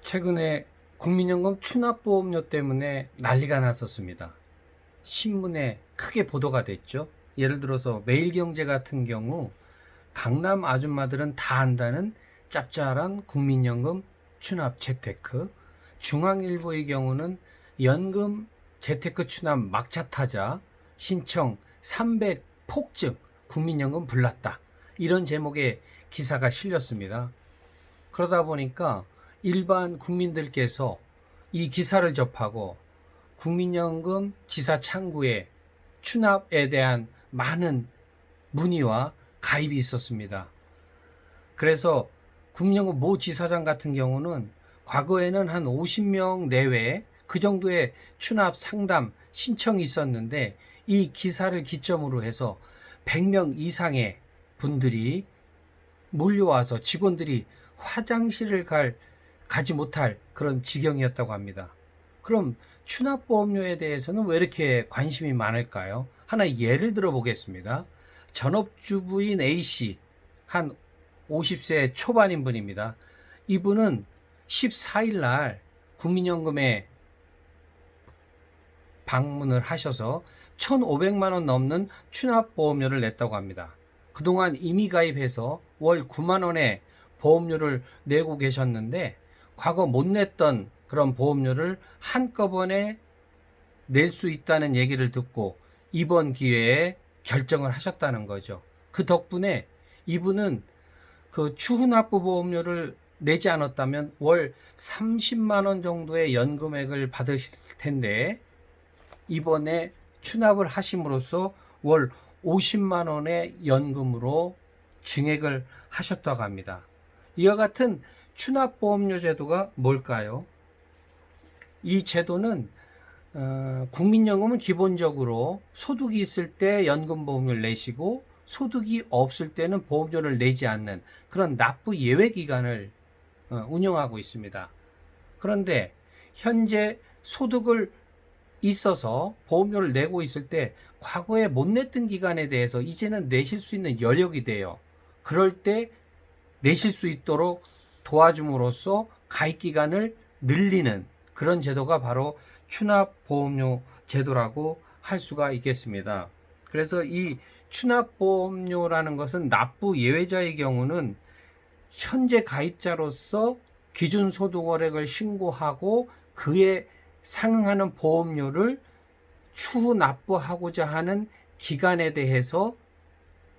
최근에 국민연금 추납보험료 때문에 난리가 났었습니다. 신문에 크게 보도가 됐죠. 예를 들어서 매일경제 같은 경우 강남 아줌마들은 다 안다는 짭짤한 국민연금 추납 재테크, 중앙일보의 경우는 연금 재테크 추납 막차 타자 신청 300 폭증 국민연금 불났다, 이런 제목의 기사가 실렸습니다. 그러다 보니까 일반 국민들께서 이 기사를 접하고 국민연금 지사 창구에 추납에 대한 많은 문의와 가입이 있었습니다. 그래서 국민연금 모 지사장 같은 경우는 과거에는 한 50명 내외 그 정도의 추납 상담 신청이 있었는데, 이 기사를 기점으로 해서 100명 이상의 분들이 몰려와서 직원들이 화장실을 가지 못할 그런 지경이었다고 합니다. 그럼 추납보험료에 대해서는 왜 이렇게 관심이 많을까요? 하나 예를 들어 보겠습니다. 전업주부인 A씨, 한 50세 초반인 분입니다. 이분은 14일 날 국민연금에 방문을 하셔서 1,500만 원 넘는 추납보험료를 냈다고 합니다. 그동안 이미 가입해서 월 9만 원의 보험료를 내고 계셨는데, 과거 못 냈던 그런 보험료를 한꺼번에 낼 수 있다는 얘기를 듣고 이번 기회에 결정을 하셨다는 거죠. 그 덕분에 이분은 그 추후납부 보험료를 내지 않았다면 월 30만 원 정도의 연금액을 받으실 텐데, 이번에 추납을 하심으로써 월 50만 원의 연금으로 증액을 하셨다고 합니다. 이와 같은 추납보험료 제도가 뭘까요? 이 제도는 국민연금은 기본적으로 소득이 있을 때 연금보험료를 내시고 소득이 없을 때는 보험료를 내지 않는 그런 납부 예외 기간을 운영하고 있습니다. 그런데 현재 소득을 있어서 보험료를 내고 있을 때 과거에 못 냈던 기간에 대해서 이제는 내실 수 있는 여력이 돼요. 그럴 때 내실 수 있도록 도와줌으로써 가입 기간을 늘리는 그런 제도가 바로 추납보험료 제도라고 할 수가 있겠습니다. 그래서 이 추납보험료라는 것은 납부 예외자의 경우는 현재 가입자로서 기준소득월액을 신고하고 그에 상응하는 보험료를 추후 납부하고자 하는 기간에 대해서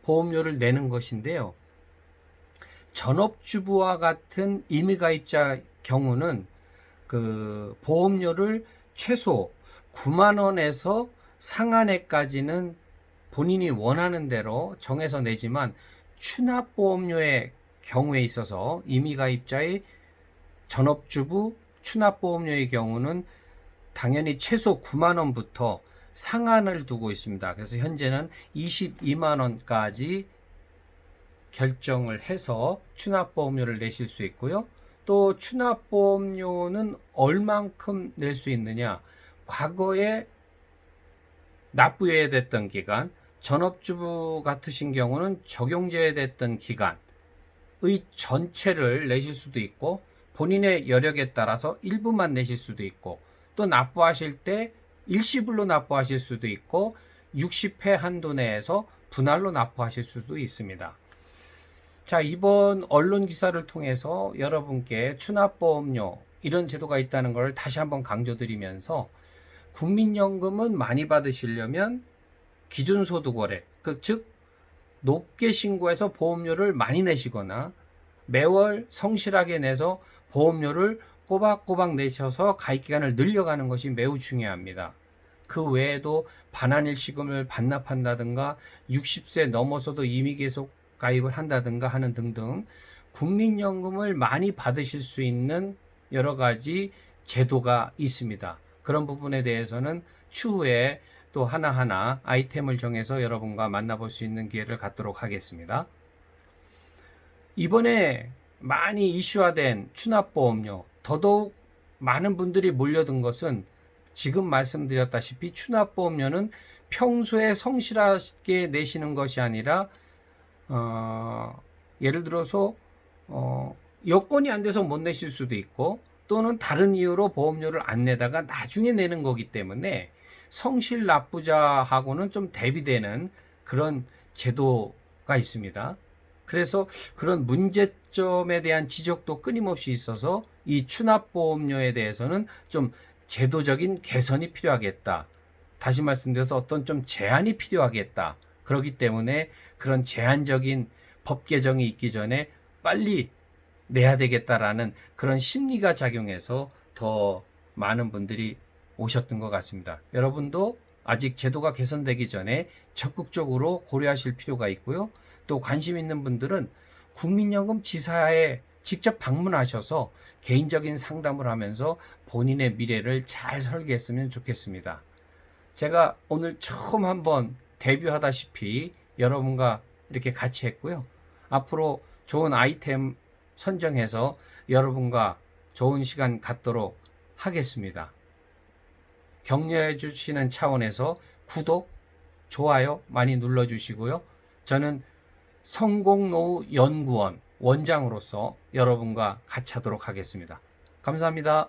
보험료를 내는 것인데요. 전업주부와 같은 임의가입자 경우는 그 보험료를 최소 9만 원에서 상한액까지는 본인이 원하는 대로 정해서 내지만, 추납보험료의 경우에 있어서 임의가입자의 전업주부 추납보험료의 경우는 당연히 최소 9만 원부터 상한을 두고 있습니다. 그래서 현재는 22만 원까지 결정을 해서 추납보험료를 내실 수 있고요. 또 추납보험료는 얼만큼 낼 수 있느냐, 과거에 납부예외됐던 기간, 전업주부 같으신 경우는 적용제외됐던 기간의 전체를 내실 수도 있고, 본인의 여력에 따라서 일부만 내실 수도 있고, 또 납부하실 때 일시불로 납부하실 수도 있고 60회 한도 내에서 분할로 납부하실 수도 있습니다. 자, 이번 언론 기사를 통해서 여러분께 추납보험료 이런 제도가 있다는 걸 다시 한번 강조드리면서, 국민연금은 많이 받으시려면 기준소득월액, 즉 높게 신고해서 보험료를 많이 내시거나 매월 성실하게 내서 보험료를 꼬박꼬박 내셔서 가입기간을 늘려가는 것이 매우 중요합니다. 그 외에도 반환일시금을 반납한다든가 60세 넘어서도 임의 계속 가입을 한다든가 하는 등등 국민연금을 많이 받으실 수 있는 여러 가지 제도가 있습니다. 그런 부분에 대해서는 추후에 또 하나하나 아이템을 정해서 여러분과 만나볼 수 있는 기회를 갖도록 하겠습니다. 이번에 많이 이슈화된 추납보험료, 더더욱 많은 분들이 몰려든 것은 지금 말씀드렸다시피 추납보험료는 평소에 성실하게 내시는 것이 아니라 예를 들어서 여건이 안 돼서 못 내실 수도 있고, 또는 다른 이유로 보험료를 안 내다가 나중에 내는 거기 때문에 성실 납부자하고는 좀 대비되는 그런 제도가 있습니다. 그래서 그런 문제점에 대한 지적도 끊임없이 있어서 이 추납보험료에 대해서는 좀 제도적인 개선이 필요하겠다. 다시 말씀드려서 어떤 좀 제한이 필요하겠다. 그렇기 때문에 그런 제한적인 법 개정이 있기 전에 빨리 내야 되겠다라는 그런 심리가 작용해서 더 많은 분들이 오셨던 것 같습니다. 여러분도 아직 제도가 개선되기 전에 적극적으로 고려하실 필요가 있고요. 또 관심 있는 분들은 국민연금 지사에 직접 방문하셔서 개인적인 상담을 하면서 본인의 미래를 잘 설계했으면 좋겠습니다. 제가 오늘 처음 한번 데뷔하다시피 여러분과 이렇게 같이 했고요. 앞으로 좋은 아이템 선정해서 여러분과 좋은 시간 갖도록 하겠습니다. 격려해 주시는 차원에서 구독, 좋아요 많이 눌러주시고요. 저는 성공노후 연구원 원장으로서 여러분과 같이 하도록 하겠습니다. 감사합니다.